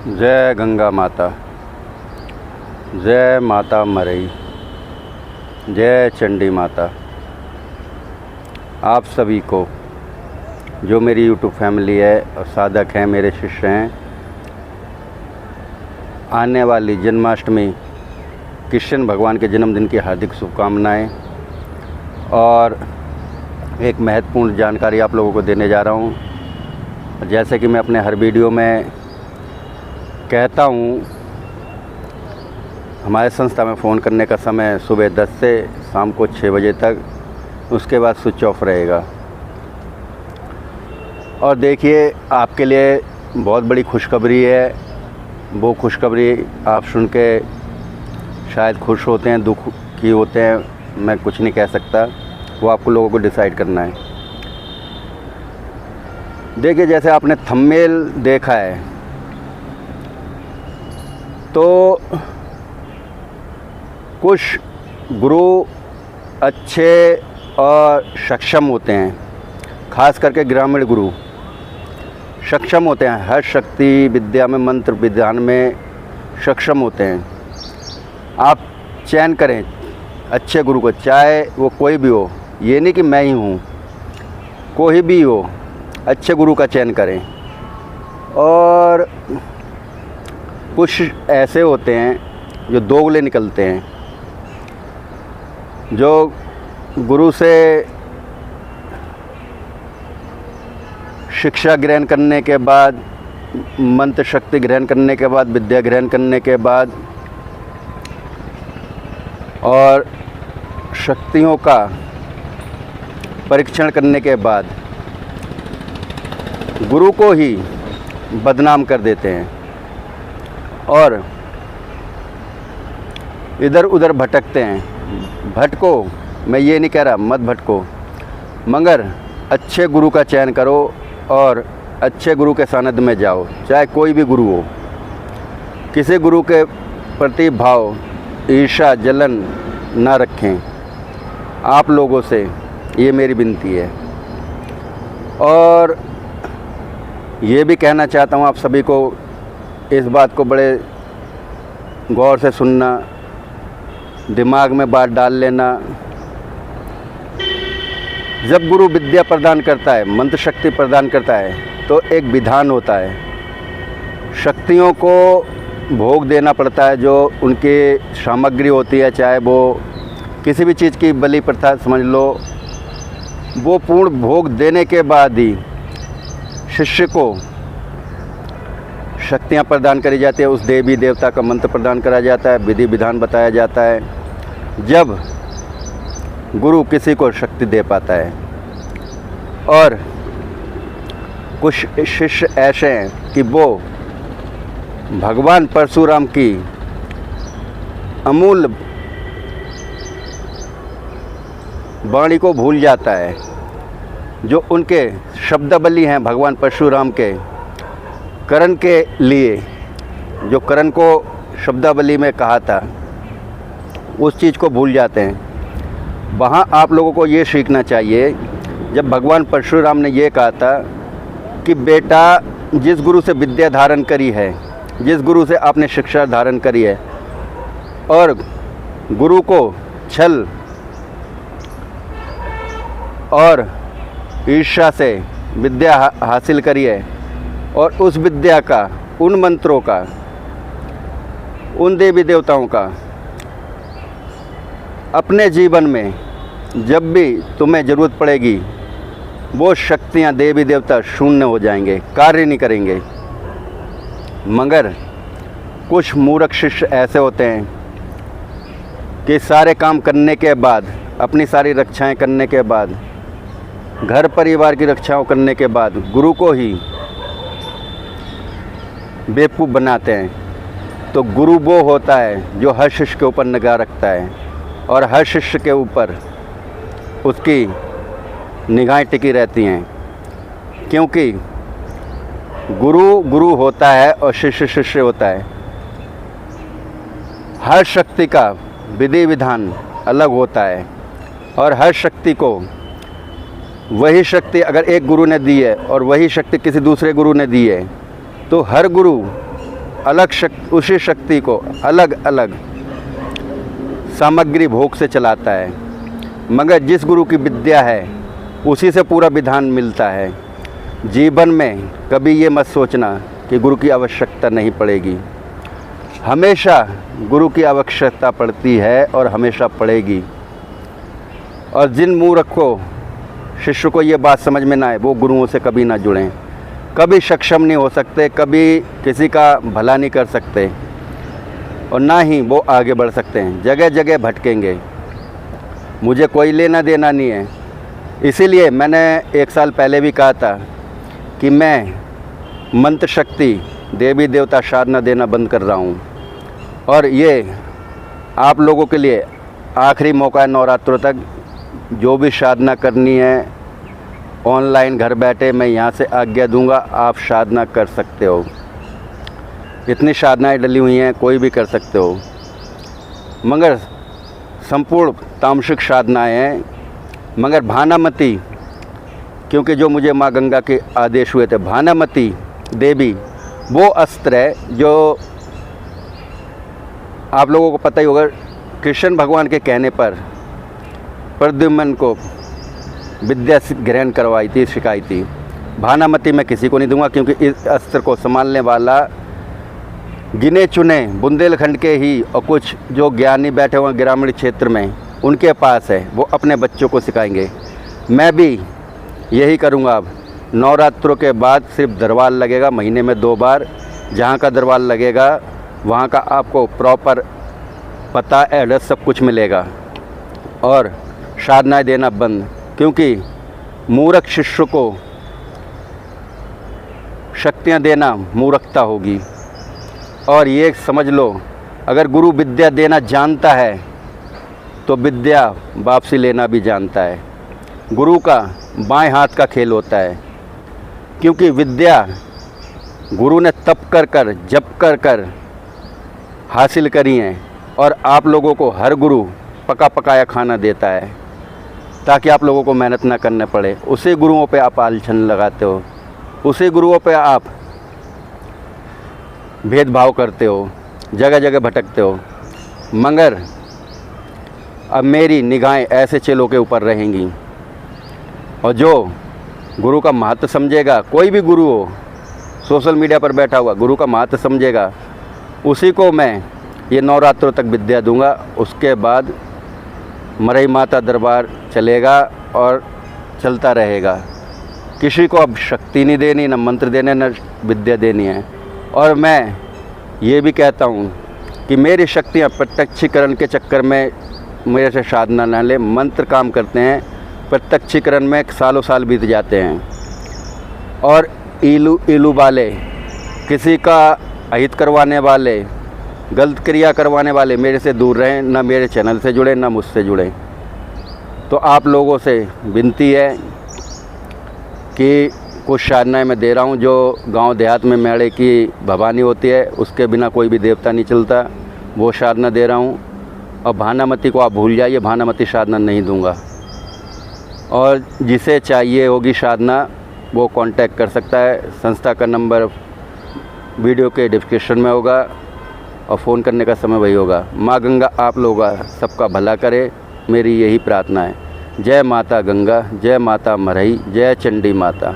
जय गंगा माता, जय माता मरई, जय चंडी माता। आप सभी को, जो मेरी यूट्यूब फैमिली है और साधक हैं, मेरे शिष्य हैं, आने वाली जन्माष्टमी कृष्ण भगवान के जन्मदिन की हार्दिक शुभकामनाएं। और एक महत्वपूर्ण जानकारी आप लोगों को देने जा रहा हूं। जैसे कि मैं अपने हर वीडियो में कहता हूँ, हमारे संस्था में फ़ोन करने का समय सुबह 10 से शाम को 6 बजे तक, उसके बाद स्विच ऑफ रहेगा। और देखिए, आपके लिए बहुत बड़ी खुशखबरी है। वो खुशखबरी आप सुन के शायद खुश होते हैं, दुखी होते हैं, मैं कुछ नहीं कह सकता, वो आपको लोगों को डिसाइड करना है। देखिए, जैसे आपने थंबनेल देखा है, तो कुछ गुरु अच्छे और सक्षम होते हैं, खास करके ग्रामीण गुरु सक्षम होते हैं, हर शक्ति विद्या में, मंत्र विधान में सक्षम होते हैं। आप चयन करें अच्छे गुरु को, चाहे वो कोई भी हो, ये नहीं कि मैं ही हूँ, कोई भी हो, अच्छे गुरु का चयन करें। और कुछ ऐसे होते हैं जो दोगले निकलते हैं, जो गुरु से शिक्षा ग्रहण करने के बाद, मंत्र शक्ति ग्रहण करने के बाद, विद्या ग्रहण करने के बाद और शक्तियों का परीक्षण करने के बाद गुरु को ही बदनाम कर देते हैं और इधर उधर भटकते हैं। भटको, मैं ये नहीं कह रहा मत भटको, मगर अच्छे गुरु का चयन करो और अच्छे गुरु के सानिध्य में जाओ, चाहे कोई भी गुरु हो। किसी गुरु के प्रति भाव, ईर्ष्या, जलन ना रखें। आप लोगों से ये मेरी विनती है। और ये भी कहना चाहता हूँ आप सभी को, इस बात को बड़े गौर से सुनना, दिमाग में बात डाल लेना। जब गुरु विद्या प्रदान करता है, मंत्र शक्ति प्रदान करता है, तो एक विधान होता है। शक्तियों को भोग देना पड़ता है, जो उनकी सामग्री होती है, चाहे वो किसी भी चीज़ की बलि प्रथा समझ लो, वो पूर्ण भोग देने के बाद ही शिष्य को शक्तियाँ प्रदान करी जाती है। उस देवी देवता का मंत्र प्रदान करा जाता है, विधि विधान बताया जाता है, जब गुरु किसी को शक्ति दे पाता है। और कुछ शिष्य ऐसे हैं कि वो भगवान परशुराम की अमूल्य वाणी को भूल जाता है, जो उनके शब्दावली हैं भगवान परशुराम के करण के लिए, जो करण को शब्दावली में कहा था, उस चीज़ को भूल जाते हैं। वहाँ आप लोगों को ये सीखना चाहिए, जब भगवान परशुराम ने ये कहा था कि बेटा, जिस गुरु से विद्या धारण करी है, जिस गुरु से आपने शिक्षा धारण करी है, और गुरु को छल और ईर्ष्या से विद्या हासिल करी है, और उस विद्या का, उन मंत्रों का, उन देवी देवताओं का अपने जीवन में जब भी तुम्हें ज़रूरत पड़ेगी, वो शक्तियाँ, देवी देवता शून्य हो जाएंगे, कार्य नहीं करेंगे। मगर कुछ मूर्ख शिष्य ऐसे होते हैं कि सारे काम करने के बाद, अपनी सारी रक्षाएं करने के बाद, घर परिवार की रक्षाओं करने के बाद, गुरु को ही बेवकूफ़ बनाते हैं। तो गुरु वो होता है जो हर शिष्य के ऊपर निगाह रखता है और हर शिष्य के ऊपर उसकी निगाहें टिकी रहती हैं, क्योंकि गुरु गुरु होता है और शिष्य शिष्य होता है। हर शक्ति का विधि विधान अलग होता है, और हर शक्ति को वही शक्ति अगर एक गुरु ने दी है और वही शक्ति किसी दूसरे गुरु ने दी है, तो हर गुरु उसी शक्ति को अलग अलग सामग्री भोग से चलाता है, मगर जिस गुरु की विद्या है उसी से पूरा विधान मिलता है। जीवन में कभी ये मत सोचना कि गुरु की आवश्यकता नहीं पड़ेगी। हमेशा गुरु की आवश्यकता पड़ती है और हमेशा पड़ेगी। और जिन मूर्ख को, शिष्य को ये बात समझ में ना आए, वो गुरुओं से कभी ना जुड़ें, कभी सक्षम नहीं हो सकते, कभी किसी का भला नहीं कर सकते और ना ही वो आगे बढ़ सकते हैं। जगह जगह भटकेंगे, मुझे कोई लेना देना नहीं है। इसीलिए मैंने 1 साल पहले भी कहा था कि मैं मंत्र शक्ति, देवी देवता साधना देना बंद कर रहा हूँ। और ये आप लोगों के लिए आखिरी मौका है, नवरात्रों तक जो भी साधना करनी है ऑनलाइन घर बैठे मैं यहाँ से आज्ञा दूंगा, आप साधना कर सकते हो। इतनी साधनाएं डली हुई हैं, कोई भी कर सकते हो, मगर संपूर्ण तामसिक साधनाएं हैं। मगर भानामती, क्योंकि जो मुझे माँ गंगा के आदेश हुए थे, भानामती देवी वो अस्त्र है जो आप लोगों को पता ही होगा, कृष्ण भगवान के कहने पर प्रद्युम्न को विद्या ग्रहण करवाई थी, सिखाई थी। भानामती मैं किसी को नहीं दूंगा, क्योंकि इस अस्त्र को संभालने वाला गिने चुने बुंदेलखंड के ही और कुछ जो ज्ञानी बैठे हुए ग्रामीण क्षेत्र में उनके पास है, वो अपने बच्चों को सिखाएंगे। मैं भी यही करूंगा। अब नवरात्रों के बाद सिर्फ दरबार लगेगा, महीने में 2 बार। जहाँ का दरबार लगेगा वहाँ का आपको प्रॉपर पता, एड्रेस सब कुछ मिलेगा। और साधनाएं देना बंद, क्योंकि मूर्ख शिष्य को शक्तियाँ देना मूर्खता होगी। और ये समझ लो, अगर गुरु विद्या देना जानता है तो विद्या वापसी लेना भी जानता है। गुरु का बाएं हाथ का खेल होता है, क्योंकि विद्या गुरु ने तप कर कर, जप कर कर हासिल करी हैं। और आप लोगों को हर गुरु पका पकाया खाना देता है ताकि आप लोगों को मेहनत ना करने पड़े। उसी गुरुओं पे आप आलछन लगाते हो, उसी गुरुओं पे आप भेदभाव करते हो, जगह जगह भटकते हो। मगर अब मेरी निगाहें ऐसे चेलों के ऊपर रहेंगी, और जो गुरु का महत्व समझेगा, कोई भी गुरु हो, सोशल मीडिया पर बैठा हुआ गुरु का महत्व समझेगा, उसी को मैं ये नवरात्रों तक विद्या दूंगा। उसके बाद मरई माता दरबार चलेगा और चलता रहेगा। किसी को अब शक्ति नहीं देनी, न मंत्र देने, न विद्या देनी है। और मैं ये भी कहता हूँ कि मेरी शक्तियाँ प्रत्यक्षीकरण के चक्कर में मेरे से साधना न ले। मंत्र काम करते हैं, प्रत्यक्षीकरण में सालों साल बीत जाते हैं। और इलू वाले, किसी का अहित करवाने वाले, गलत क्रिया करवाने वाले मेरे से दूर रहें, ना मेरे चैनल से जुड़े, ना मुझसे जुड़े। तो आप लोगों से विनती है कि कुछ साधनाएं मैं दे रहा हूँ जो गांव देहात में मेड़े की भवानी होती है, उसके बिना कोई भी देवता नहीं चलता, वो साधना दे रहा हूँ। और भानामती को आप भूल जाइए, भानामती साधना नहीं दूंगा। और जिसे चाहिए होगी साधना वो कांटेक्ट कर सकता है। संस्था का नंबर वीडियो के डिस्क्रिप्शन में होगा और फ़ोन करने का समय वही होगा। माँ गंगा आप लोगों का सबका भला करे, मेरी यही प्रार्थना है। जय माता गंगा, जय माता मरई, जय चंडी माता।